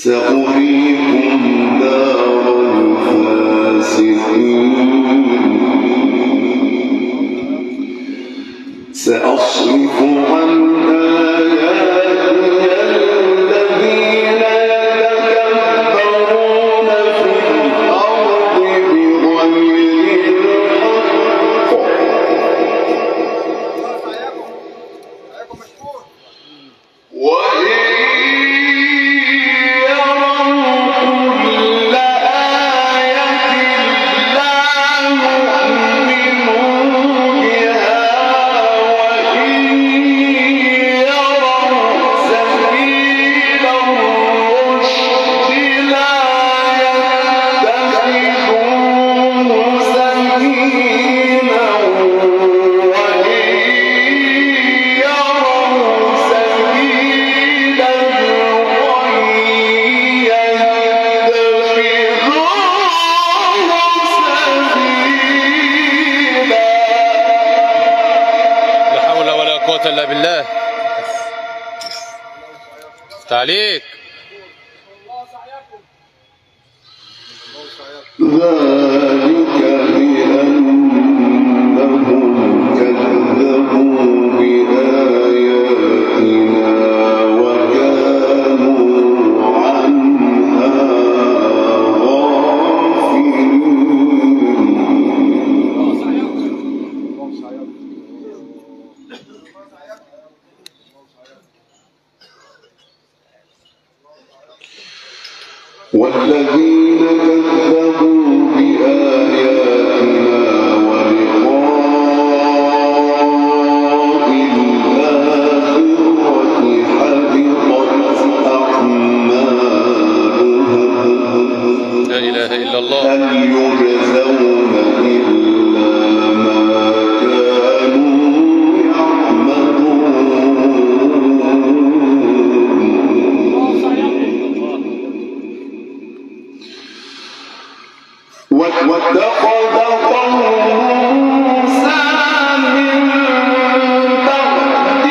سأريكم دار الفاسقين سأصرف عن آياتي الذين يتكبرون في الأرض بغير الحق وإن إلا بالله. تعليق ذلك بأنهم كذبوا بآياتنا وكانوا عنها غافلين. والذين كذبوا بآياتنا ولقاء الآخرة حبطت أعمالهم لا إله إلا الله. هل يجزون إلا ما كانوا يعملون. واتخذ قوم موسى من بعده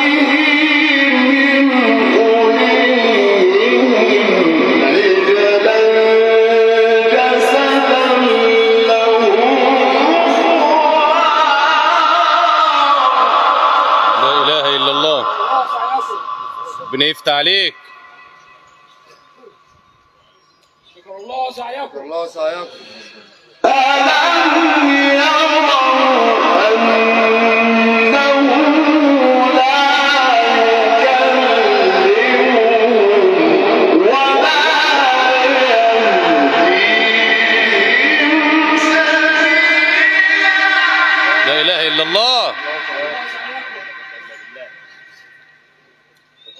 من حليهم عجلا جسدا له خوار. لا إله إلا الله. ربنا يفتح عليك. شكر الله سعيكم. الله سعيكم. ألم يروا أنه لا يكلمهم ولا يهديهم سبيلا. لا إله إلا الله.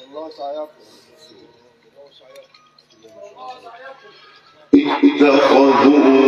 الله سعيكم. اتخذوا